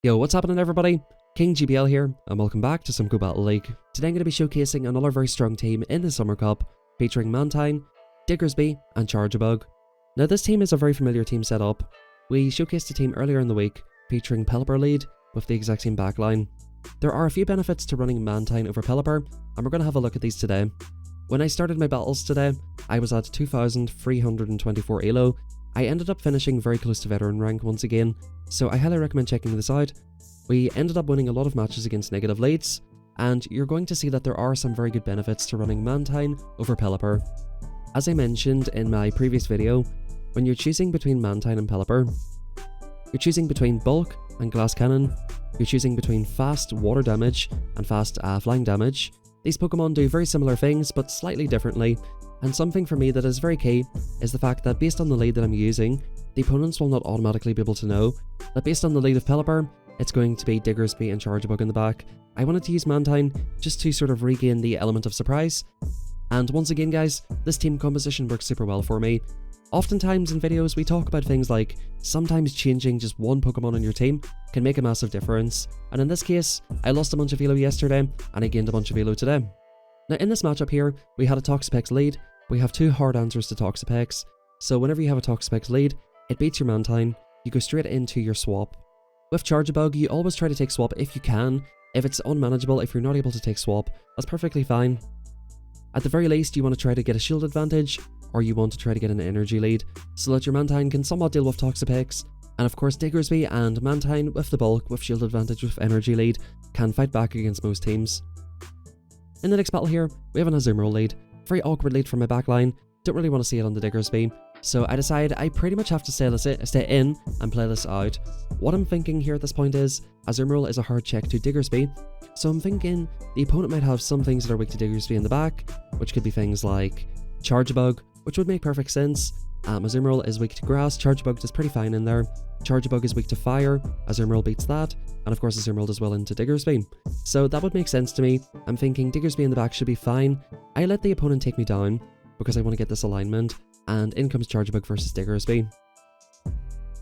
Yo, what's happening everybody? King GBL here, and welcome back to some Go Battle League. Today I'm going to be showcasing another very strong team in the Summer Cup, featuring Mantine, Diggersby, and Chargebug. Now this team is a very familiar team setup. We showcased a team earlier in the week, featuring Pelipper lead, with the exact same backline. There are a few benefits to running Mantine over Pelipper, and we're going to have a look at these today. When I started my battles today, I was at 2,324 elo. I ended up finishing very close to veteran rank once again, so I highly recommend checking this out. We ended up winning a lot of matches against negative leads, and you're going to see that there are some very good benefits to running Mantine over Pelipper. As I mentioned in my previous video, when you're choosing between Mantine and Pelipper, you're choosing between bulk and glass cannon, you're choosing between fast water damage and fast flying damage. These Pokemon do very similar things, but slightly differently, and something for me that is very key is the fact that based on the lead that I'm using, the opponents will not automatically be able to know that based on the lead of Pelipper, it's going to be Diggersby and Chargebug in the back. I wanted to use Mantine just to sort of regain the element of surprise. And once again guys, this team composition works super well for me. Oftentimes in videos we talk about things like sometimes changing just one Pokemon on your team can make a massive difference, and in this case, I lost a bunch of elo yesterday and I gained a bunch of elo today. Now in this matchup here, we had a Toxapex lead. We have two hard answers to Toxapex, so whenever you have a Toxapex lead, it beats your Mantine, you go straight into your swap. With Chargebug, you always try to take swap if you can. If it's unmanageable, if you're not able to take swap, that's perfectly fine. At the very least, you want to try to get a shield advantage, or you want to try to get an energy lead, so that your Mantine can somewhat deal with Toxapex, and of course Diggersby and Mantine with the bulk, with shield advantage, with energy lead, can fight back against most teams. In the next battle here, we have an Azumarill lead. Very awkward lead from my backline, don't really want to see it on the Diggersby, so I decide I pretty much have to stay in and play this out. What I'm thinking here at this point is, Azumarill is a hard check to Diggersby, so I'm thinking the opponent might have some things that are weak to Diggersby in the back, which could be things like Chargebug, which would make perfect sense. Azumarill is weak to grass, Chargebug does pretty fine in there. Chargebug is weak to fire, Azumarill beats that, and of course Azumarill does well into Diggersby. So that would make sense to me. I'm thinking Diggersby in the back should be fine. I let the opponent take me down, because I want to get this alignment, and in comes Chargebug versus Diggersby.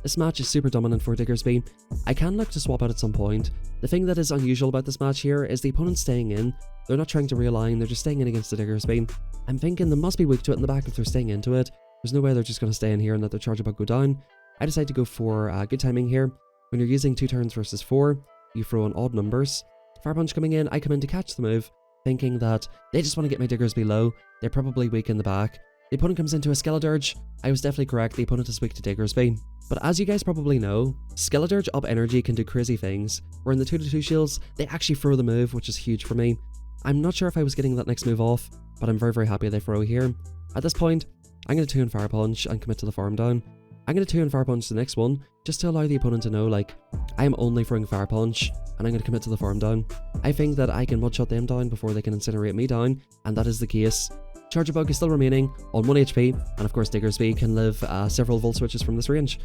This match is super dominant for Diggersby. I can look to swap out at some point. The thing that is unusual about this match here is the opponent staying in. They're not trying to realign, they're just staying in against the Diggersby. I'm thinking they must be weak to it in the back if they're staying into it. There's no way they're just going to stay in here and let their Chargebug go down. I decide to go for good timing here. When you're using 2 turns versus 4, you throw in odd numbers. Fire Punch coming in, I come in to catch the move, thinking that they just want to get my Diggersby low. They're probably weak in the back. The opponent comes into a Skeledirge. I was definitely correct, the opponent is weak to Diggersby. But as you guys probably know, Skeledirge up energy can do crazy things, where in the 2-2 shields, they actually throw the move, which is huge for me. I'm not sure if I was getting that next move off, but I'm very happy they throw here. At this point, I'm going to 2 in Fire Punch and commit to the farm down. I'm going to 2 in Fire Punch the next one, just to allow the opponent to know, like, I am only throwing Fire Punch, and I'm going to commit to the farm down. I think that I can one-shot them down before they can incinerate me down, and that is the case. Chargebug is still remaining on 1 HP, and of course Diggersby can live several volt switches from this range.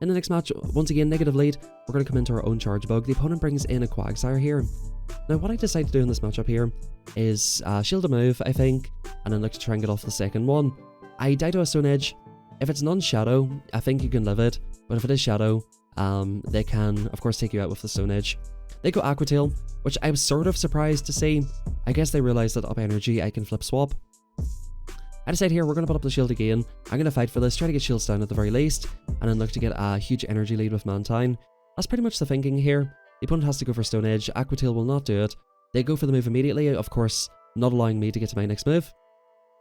In the next match, once again negative lead, we're going to come into our own Chargebug. The opponent brings in a Quagsire here. Now what I decide to do in this matchup here is shield a move, I think, and then look to try and get off the second one. I die to a Stone Edge. If it's non-Shadow, I think you can live it, but if it is Shadow, they can of course take you out with the Stone Edge. They go Aqua Tail, which I was sort of surprised to see. I guess they realized that up energy I can flip swap. I decide here we're going to put up the shield again. I'm going to fight for this, try to get shields down at the very least, and then look to get a huge energy lead with Mantine. That's pretty much the thinking here. The opponent has to go for Stone Edge, Aqua Tail will not do it. They go for the move immediately, of course not allowing me to get to my next move.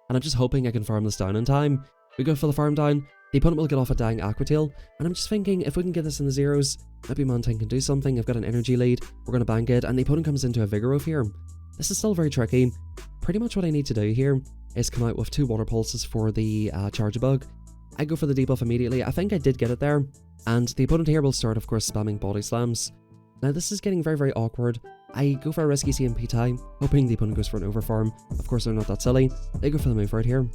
And I'm just hoping I can farm this down in time. We go for the farm down, the opponent will get off a dying Aqua Tail, and I'm just thinking if we can get this in the zeros, maybe Mantine can do something. I've got an energy lead, we're going to bank it, and the opponent comes into a Vigoroth here. This is still very tricky. Pretty much what I need to do here is come out with 2 water pulses for the Chargebug. I go for the debuff immediately. I think I did get it there, and the opponent here will start of course spamming body slams. Now this is getting very awkward. I go for a risky CMP tie, hoping the opponent goes for an overfarm. Of course they're not that silly, they go for the move right here.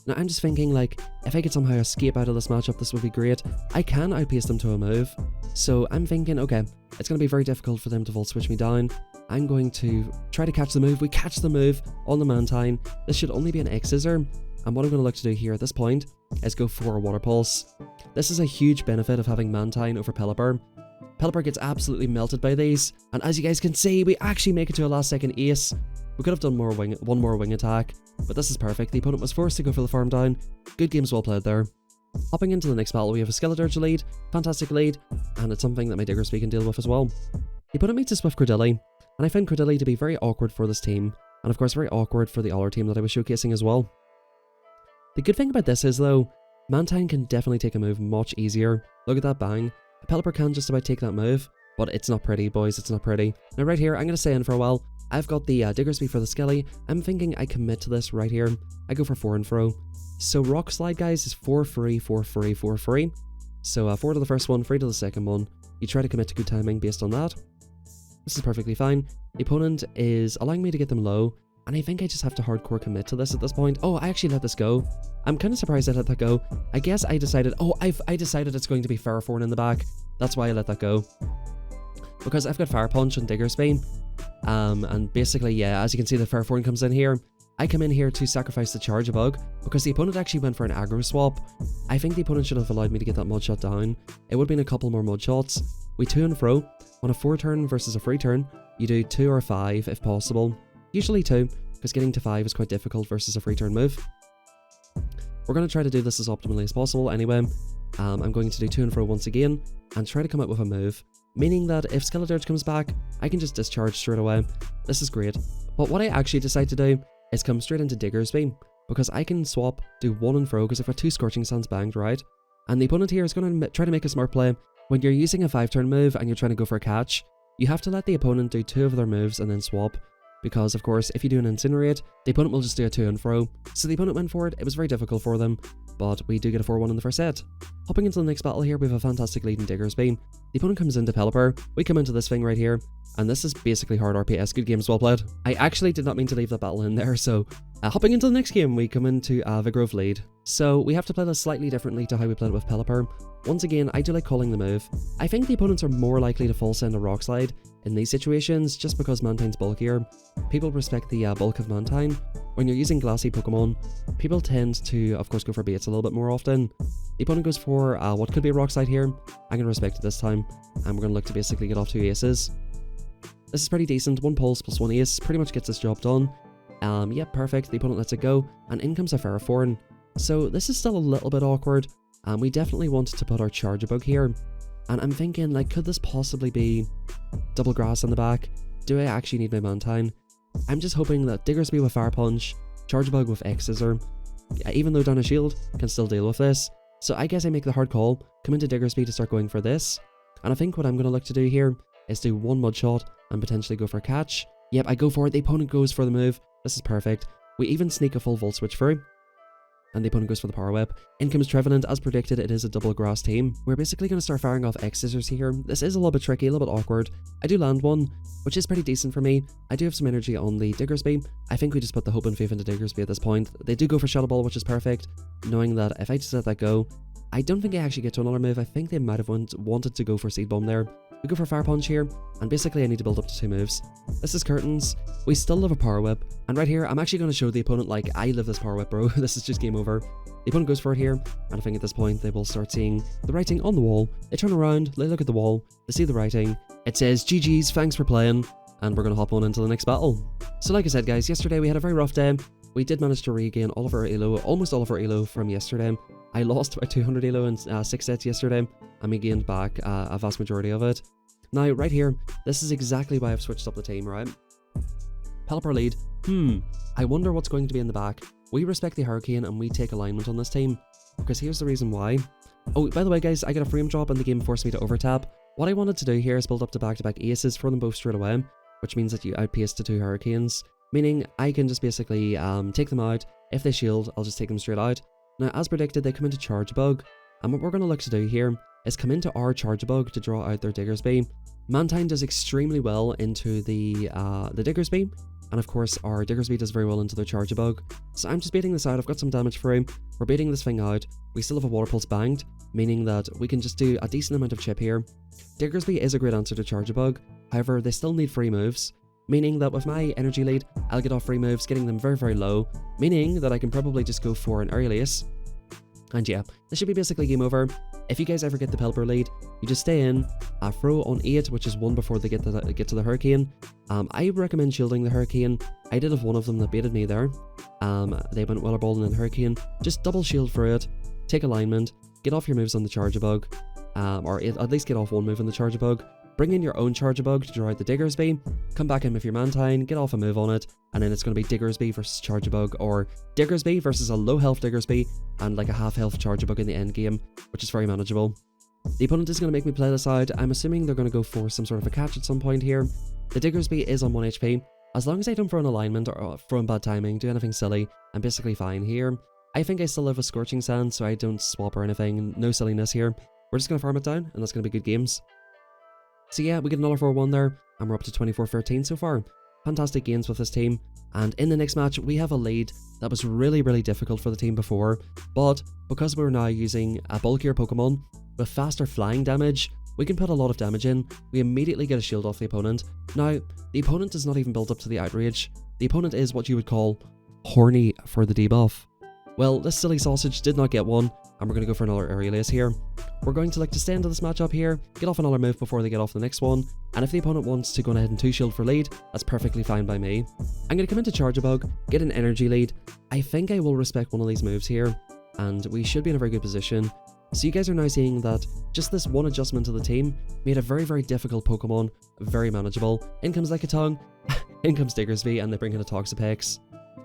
Now I'm just thinking, like, if I could somehow escape out of this matchup, this would be great. I can outpace them to a move, so I'm thinking, okay, it's going to be very difficult for them to volt switch me down. I'm going to try to catch the move. We catch the move on the Mantine. This should only be an X-Scissor, and what I'm going to look to do here at this point is go for a Water Pulse. This is a huge benefit of having Mantine over Pelipper. Pelipper gets absolutely melted by these, and as you guys can see, we actually make it to a last second ace. We could have done one more wing attack, but this is perfect. The opponent was forced to go for the farm down. Good games well played there. Hopping into the next battle, we have a Skeledirge lead, fantastic lead, and it's something that my Diggersby can deal with as well. The opponent meets a Swift Credilli, and I found Credilli to be very awkward for this team, and of course very awkward for the other team that I was showcasing as well. The good thing about this is though, Mantine can definitely take a move much easier. Look at that bang. The Pelipper can just about take that move, but it's not pretty, boys, it's not pretty. Now right here, I'm going to stay in for a while. I've got the Diggersby for the Skelly. I'm thinking I commit to this right here. I go for 4 and fro. So Rock Slide, guys, is 4 free, 4 free, 4 free. So 4 to the first one, 3 to the second one. You try to commit to good timing based on that. This is perfectly fine. The opponent is allowing me to get them low, and I think I just have to hardcore commit to this at this point. Oh, I actually let this go. I'm kind of surprised I let that go. I guess I decided, I decided it's going to be Ferrothorn in the back. That's why I let that go. Because I've got Fire Punch and Diggersby. And basically, yeah, as you can see, the Ferrothorn comes in here. I come in here to sacrifice the Charge Bug because the opponent actually went for an aggro swap. I think the opponent should have allowed me to get that mud shot down. It would have been a couple more mud shots. We 2 and fro. On a 4 turn versus a 3 turn, you do 2 or 5 if possible. Usually 2, because getting to 5 is quite difficult versus a 3 turn move. We're going to try to do this as optimally as possible anyway. I'm going to do 2 and fro once again and try to come up with a move, meaning that if Skeledirge comes back, I can just discharge straight away. This is great. But what I actually decide to do is come straight into Diggersby, because I can swap, do 1 and fro, because I've got 2 Scorching Sands banged, right? And the opponent here is going to try to make a smart play. When you're using a 5 turn move and you're trying to go for a catch, you have to let the opponent do 2 of their moves and then swap. Because of course, if you do an Incinerate, the opponent will just do a 2 and fro. So the opponent went for it. It was very difficult for them, but we do get a 4-1 in the first set. Hopping into the next battle here, we have a fantastic lead in Diggersby. The opponent comes into Pelipper. We come into this thing right here, and this is basically hard RPS. Good games well played. I actually did not mean to leave that battle in there, so hopping into the next game, we come into Vigrove lead. So we have to play this slightly differently to how we played it with Pelipper. Once again, I do like calling the move. I think the opponents are more likely to full send a Rock Slide in these situations just because Mantine's bulkier. People respect the bulk of Mantine. When you're using glassy Pokemon, people tend to, of course, go for baits a little bit more often. The opponent goes for what could be a Rock Slide here. I'm going to respect it this time, and we're going to look to basically get off 2 aces. This is pretty decent. 1 pulse plus 1 ace pretty much gets this job done. Yeah, perfect. The opponent lets it go, and in comes a Ferrothorn. So this is still a little bit awkward, and we definitely want to put our Charge Bug here. And I'm thinking, like, could this possibly be double grass on the back? Do I actually need my Mantine? I'm just hoping that Diggersby with Fire Punch, Charge Bug with X Scissor, even though down a shield, can still deal with this. So I guess I make the hard call, come into Diggersby to start going for this. And I think what I'm going to look to do here is do 1 mud shot and potentially go for a catch. Yep, I go for it. The opponent goes for the move. This is perfect. We even sneak a full Volt Switch through. And the opponent goes for the Power Whip. In comes Trevenant. As predicted, it is a double grass team. We're basically going to start firing off X Scissors here. This is a little bit tricky, a little bit awkward. I do land one, which is pretty decent for me. I do have some energy on the Diggersby. I think we just put the hope and faith into Diggersby at this point. They do go for Shadow Ball, which is perfect, knowing that if I just let that go, I don't think I actually get to another move. I think they might have wanted to go for Seed Bomb there. We go for Fire Punch here, and basically I need to build up to 2 moves. This is Curtains. We still live a Power Whip, and right here, I'm actually going to show the opponent, like, I live this Power Whip, bro. This is just game over. The opponent goes for it here, and I think at this point, they will start seeing the writing on the wall. They turn around, they look at the wall, they see the writing. It says, GG's, thanks for playing, and we're going to hop on into the next battle. So like I said, guys, yesterday we had a very rough day. We did manage to regain all of our elo, almost all of our elo from yesterday. I lost about 200 elo in 6 sets yesterday, and we gained back a vast majority of it. Now, right here, this is exactly why I've switched up the team, right? Pelipper lead. I wonder what's going to be in the back. We respect the Hurricane and we take alignment on this team, because here's the reason why. Oh, by the way, guys, I got a frame drop and the game forced me to overtap. What I wanted to do here is build up to back-to-back aces for them both straight away, which means that you outpace the 2 Hurricanes, meaning I can just basically take them out. If they shield, I'll just take them straight out. Now, as predicted, they come into Charge Bug, and what we're going to look to do here is come into our Charge Bug to draw out their Diggersby. Mantine does extremely well into the Diggersby, and of course our Diggersby does very well into their Charge Bug. So I'm just baiting this out. I've got some damage through. We're baiting this thing out. We still have a Water Pulse banged, meaning that we can just do a decent amount of chip here. Diggersby is a great answer to Charge Bug, however they still need free moves, meaning that with my energy lead, I'll get off free moves, getting them very, very low, meaning that I can probably just go for an aerial ace. And yeah, this should be basically game over. If you guys ever get the Pelipper lead, you just stay in, throw on 8, which is 1 before they get to the Hurricane. I recommend shielding the Hurricane. I did have one of them that baited me there. They went Weather Ball and then Hurricane. Just double shield for it, take alignment, get off your moves on the Charge-a-Bug, or at least get off one move on the Charge-a-Bug. Bring in your own Charge-a-Bug to draw out the Diggersby, come back in with your Mantine, get off a move on it, and then it's going to be Diggersby versus Charge-a-Bug, or Diggersby versus a low health Diggersby and like a half health Charge-a-Bug in the end game, which is very manageable. The opponent is going to make me play this out. I'm assuming they're going to go for some sort of a catch at some point here. The Diggersby is on 1 HP. As long as I don't throw an alignment or throw in bad timing, do anything silly, I'm basically fine here. I think I still have a Scorching Sand, so I don't swap or anything, no silliness here. We're just going to farm it down, and that's going to be good games. So yeah, we get another 4-1 there, and we're up to 24-13 so far. Fantastic gains with this team, and in the next match, we have a lead that was really difficult for the team before, but because we're now using a bulkier Pokemon with faster flying damage, we can put a lot of damage in. We immediately get a shield off the opponent. Now, the opponent is not even built up to the Outrage. The opponent is what you would call horny for the debuff. Well, this silly sausage did not get one, and we're going to go for another Aerial Ace here. We're going to like to stay into this matchup here, get off another move before they get off the next one, and if the opponent wants to go ahead and 2-shield for lead, that's perfectly fine by me. I'm going to come into Charge-a-Bug, get an energy lead. I think I will respect one of these moves here, and we should be in a very good position. So you guys are now seeing that just this one adjustment to the team made a very difficult Pokemon very manageable. In comes Lickitung, in comes Diggersby, and they bring in a Toxapex.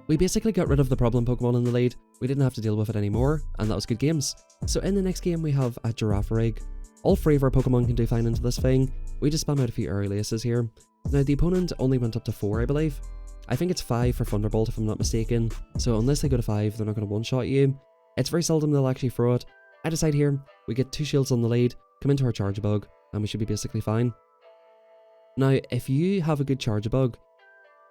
We basically got rid of the problem Pokemon in the lead. We didn't have to deal with it anymore, and that was good games. So in the next game we have a Girafarig. All 3 of our Pokemon can do fine into this thing. We just spam out a few Aerial Aces here. Now the opponent only went up to 4, I believe. I think it's 5 for Thunderbolt if I'm not mistaken. So unless they go to 5, they're not going to one-shot you. It's very seldom they'll actually throw it. I decide here, we get 2 shields on the lead, come into our Charge-a-Bug, and we should be basically fine. Now, if you have a good Charge-a-Bug,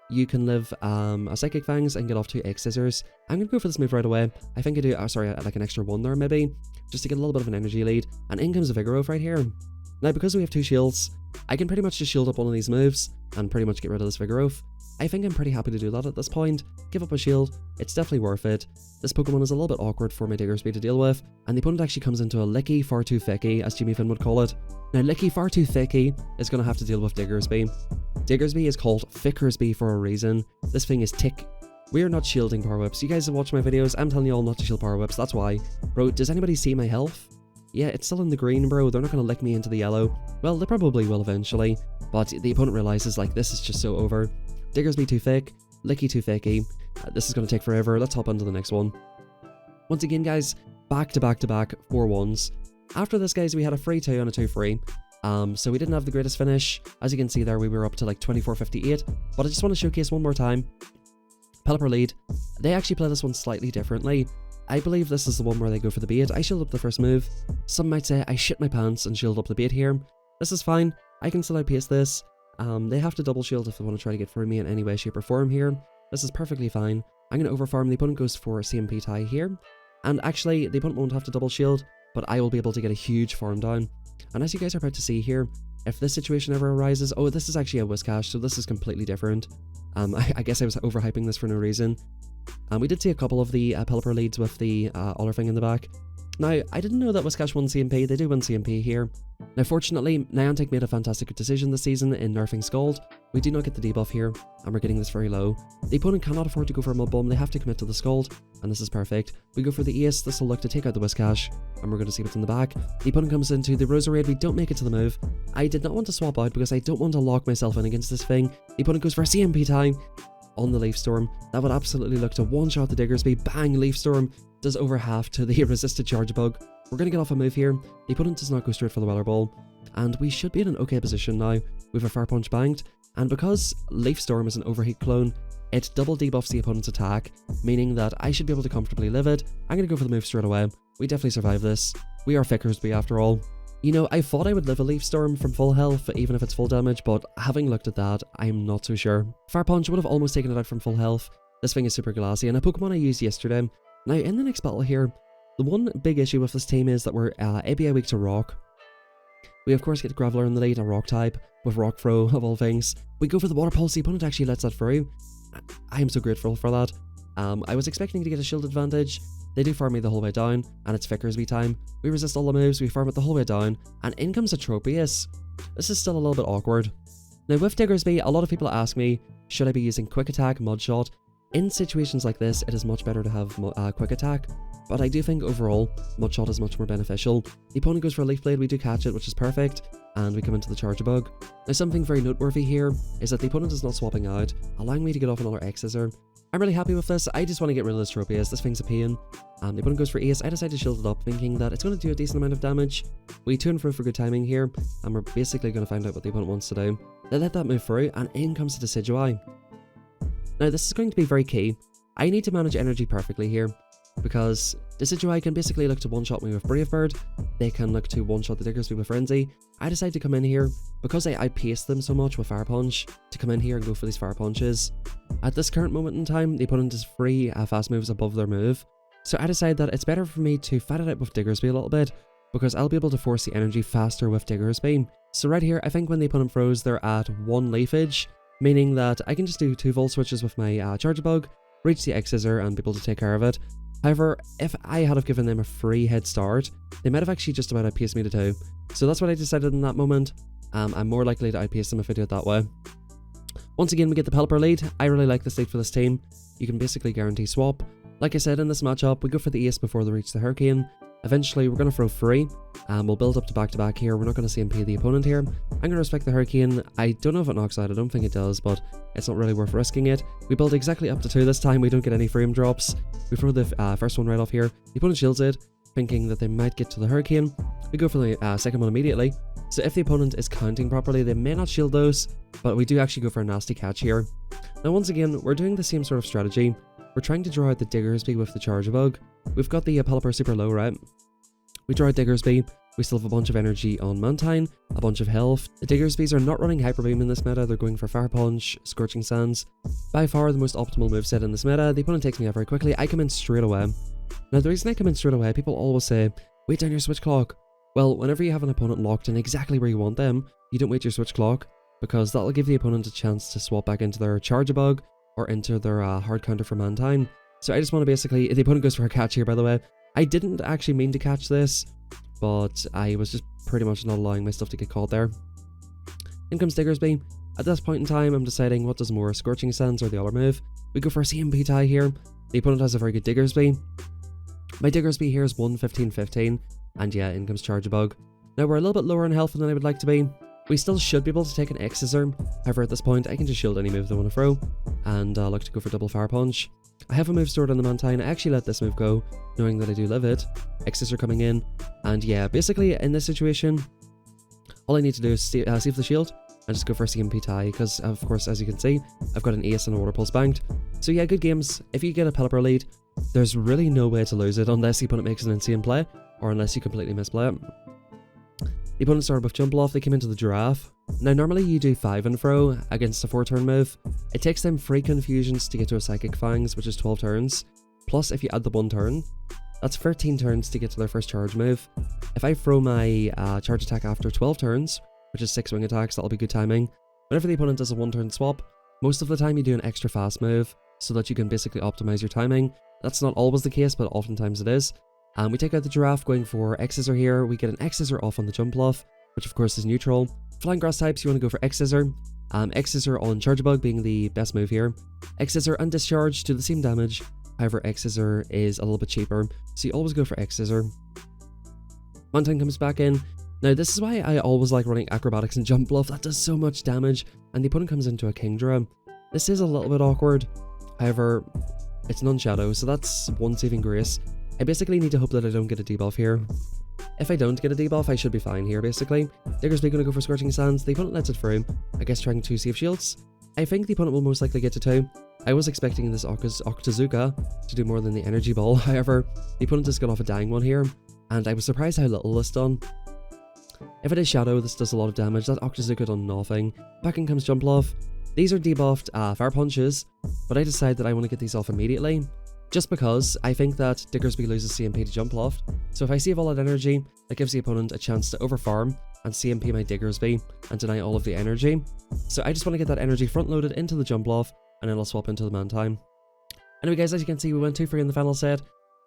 you can live a Psychic Fangs and get off 2 X-Scissors. I'm going to go for this move right away. I think I do, like an extra 1 there maybe, just to get a little bit of an energy lead, and in comes a Vigoroth right here. Now, because we have 2 shields, I can pretty much just shield up one of these moves, and pretty much get rid of this Vigoroth. I think I'm pretty happy to do that at this point. Give up a shield, it's definitely worth it. This Pokemon is a little bit awkward for my Diggersby to deal with, and the opponent actually comes into a Licky Far Too Thicky, as Jimmy Finn would call it. Now Licky Far Too Thicky is going to have to deal with Diggersby. Diggersby is called Thickersby for a reason. This thing is tick. We are not shielding Power Whips. You guys have watched my videos, I'm telling you all not to shield Power Whips, that's why. Bro, does anybody see my health? Yeah, it's still in the green, bro. They're not going to lick me into the yellow. Well, they probably will eventually, but the opponent realizes, like, this is just so over. Diggersby too thick, Licky too thicky. This is going to take forever. Let's hop on to the next one. Once again, guys, back to back 4-1s. After this, guys, we had a 3-2 and a 2-3. So we didn't have the greatest finish. As you can see there, we were up to like 24-58. But I just want to showcase one more time. Pelipper lead. They actually play this one slightly differently. I believe this is the one where they go for the bait. I shield up the first move. Some might say I shit my pants and shield up the bait here. This is fine. I can still outpace this. They have to double shield if they want to try to get through me in any way, shape or form here. This is perfectly fine. I'm going to overfarm. The opponent goes for a CMP tie here. And actually, the opponent won't have to double shield, but I will be able to get a huge farm down. And as you guys are about to see here, if this situation ever arises, oh, this is actually a Whiscash, so this is completely different. I guess I was overhyping this for no reason. We did see a couple of the Pelipper leads with the other thing in the back. Now, I didn't know that Whiscash won CMP. They do win CMP here. Now, fortunately, Niantic made a fantastic decision this season in nerfing Scald. We do not get the debuff here, and we're getting this very low. The opponent cannot afford to go for a Mud Bomb. They have to commit to the Scald, and this is perfect. We go for the Ace. This will look to take out the Whiscash, and we're going to see what's in the back. The opponent comes into the Roserade. We don't make it to the move. I did not want to swap out because I don't want to lock myself in against this thing. The opponent goes for a CMP time on the Leaf Storm. That would absolutely look to one-shot the Diggersby. Bang! Leaf Storm does over half to the resisted Charge-a-Bug. We're going to get off a move here. The opponent does not go straight for the Weather Ball, and we should be in an okay position now. We have a Fire Punch banked, and because Leaf Storm is an Overheat clone, it double debuffs the opponent's attack, meaning that I should be able to comfortably live it. I'm going to go for the move straight away. We definitely survive this. We are Thickersby after all. You know, I thought I would live a Leaf Storm from full health, even if it's full damage, but having looked at that, I'm not so sure. Fire Punch would have almost taken it out from full health. This thing is super glassy, and a Pokemon I used yesterday. Now, in the next battle here, the one big issue with this team is that we're ABI weak to Rock. We of course get Graveler in the lead, a Rock type, with Rock Throw of all things. We go for the Water Pulse, the opponent actually lets that through. I am so grateful for that. I was expecting to get a shield advantage. They do farm me the whole way down, and it's Vickersby time. We resist all the moves, we farm it the whole way down, and in comes a Tropius. This is still a little bit awkward. Now with Diggersby, a lot of people ask me, should I be using Quick Attack, Mudshot? In situations like this, it is much better to have Quick Attack, but I do think overall, Mudshot is much more beneficial. The opponent goes for a Leaf Blade, we do catch it, which is perfect, and we come into the Charge Bug. Now something very noteworthy here is that the opponent is not swapping out, allowing me to get off another X-Scissor. I'm really happy with this. I just want to get rid of this Tropius. This thing's a pain. The opponent goes for Ace. I decide to shield it up, thinking that it's going to do a decent amount of damage. We turn through for good timing here, and we're basically going to find out what the opponent wants to do. They let that move through, and in comes the Decidueye. Now this is going to be very key. I need to manage energy perfectly here, because Decidueye can basically look to one-shot me with Brave Bird. They can look to one-shot the Diggersby with Frenzy. I decide to come in here, because I pace them so much with Fire Punch, to come in here and go for these Fire Punches. At this current moment in time, the opponent is 3 fast moves above their move, so I decide that it's better for me to fat it out with Diggersby a little bit, because I'll be able to force the energy faster with Diggersby. So right here, I think when the opponent throws, they're at 1 leafage, meaning that I can just do 2 Volt Switches with my Charge Bug, reach the X-Scissor, and be able to take care of it. However, if I had have given them a free head start, they might have actually just about outpaced me to 2. So that's what I decided in that moment. I'm more likely to outpace them if I do it that way. Once again, we get the Pelipper lead. I really like this lead for this team. You can basically guarantee swap. Like I said, in this matchup, we go for the Ace before they reach the Hurricane. Eventually, we're going to throw 3, and we'll build up to back-to-back here. We're not going to CMP the opponent here. I'm going to respect the Hurricane. I don't know if it knocks out. I don't think it does, but it's not really worth risking it. We build exactly up to 2 this time. We don't get any frame drops. We throw the first one right off here. The opponent shields it, thinking that they might get to the Hurricane. We go for the second one immediately. So if the opponent is counting properly, they may not shield those, but we do actually go for a nasty catch here. Now once again, we're doing the same sort of strategy. We're trying to draw out the Diggersby with the Charge Bug. We've got the Pelipper super low, right? We draw out Diggersby. We still have a bunch of energy on Mantine, a bunch of health. The Diggersbys are not running Hyper Beam in this meta. They're going for Fire Punch, Scorching Sands. By far the most optimal moveset in this meta. The opponent takes me out very quickly. I come in straight away. Now the reason I come in straight away, people always say, wait down your switch clock. Well, whenever you have an opponent locked in exactly where you want them, you don't wait your switch clock, because that'll give the opponent a chance to swap back into their Charge Bug or into their hard counter for Mantine. So I just want to basically, the opponent goes for a catch here, by the way. I didn't actually mean to catch this, but I was just pretty much not allowing my stuff to get caught there. In comes Diggersby. At this point in time, I'm deciding what does more, Scorching Sands or the other move. We go for a CMP tie here. The opponent has a very good Diggersby. My Diggersby here is 1-15-15, and yeah, in comes Charge Bug. Now we're a little bit lower in health than I would like to be. We still should be able to take an X-Scissor. However, at this point, I can just shield any move they want to throw, and look to go for double Fire Punch. I have a move stored on the Mantine. I actually let this move go, knowing that I do live it. X-Scissor coming in, and yeah, basically in this situation, all I need to do is save the shield and just go for a CMP tie, because of course, as you can see, I've got an Ace and a Water Pulse banked. So yeah, good games. If you get a Pelipper lead, there's really no way to lose it unless the opponent makes an insane play, or unless you completely misplay it. The opponent started with Jump Off, they came into the Giraffe. Now normally you do 5 and throw against a 4-turn move. It takes them 3 confusions to get to a Psychic Fangs, which is 12 turns. Plus if you add the 1 turn, that's 13 turns to get to their first charge move. If I throw my charge attack after 12 turns, which is 6 wing attacks, that'll be good timing. Whenever the opponent does a 1-turn swap, most of the time you do an extra fast move, so that you can basically optimize your timing. That's not always the case, but oftentimes it is. We take out the Giraffe, going for X-Scissor here. We get an X-Scissor off on the Jump Bluff, which of course is neutral. Flying Grass types, you want to go for X-Scissor. X-Scissor on Charge Bug being the best move here. X-Scissor and Discharge do the same damage. However, X-Scissor is a little bit cheaper, so you always go for X-Scissor. Mantine comes back in. Now this is why I always like running Acrobatics and Jump Bluff. That does so much damage, and the opponent comes into a Kingdra. This is a little bit awkward. However, it's non-shadow, so that's 1 saving grace. I basically need to hope that I don't get a debuff here. If I don't get a debuff, I should be fine here, basically. Diggersby going to go for Scorching Sands. The opponent lets it through, I guess trying to save shields. I think the opponent will most likely get to 2. I was expecting this Octazooka to do more than the Energy Ball, however, the opponent just got off a dying one here, and I was surprised how little this done. If it is Shadow, this does a lot of damage. That Octazooka done nothing. Back in comes Jump Off. These are debuffed Fire Punches, but I decide that I want to get these off immediately, just because I think that Diggersby loses CMP to Jump Loft. So if I save all that energy, that gives the opponent a chance to overfarm and CMP my Diggersby and deny all of the energy. So I just want to get that energy front loaded into the Jump Loft, and then I'll swap into the Mantine. Anyway guys, as you can see, we went 2-3 in the final set.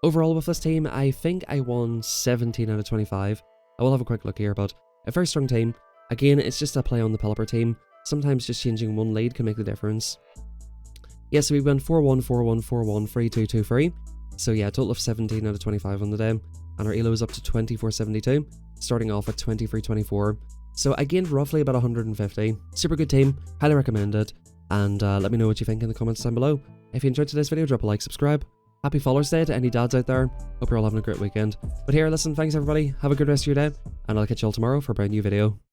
Overall with this team, I think I won 17 out of 25. I will have a quick look here, but a very strong team. Again, it's just a play on the Pelipper team. Sometimes just changing one lead can make the difference. Yeah, so we went 4-1, 4-1, 4-1, 3-2, 2-3. So yeah, a total of 17 out of 25 on the day. And our elo is up to 2472, starting off at 2324. So I gained roughly about 150. Super good team, highly recommend it. And let me know what you think in the comments down below. If you enjoyed today's video, drop a like, subscribe. Happy Father's Day to any dads out there. Hope you're all having a great weekend. But here, listen, thanks everybody. Have a good rest of your day. And I'll catch you all tomorrow for a brand new video.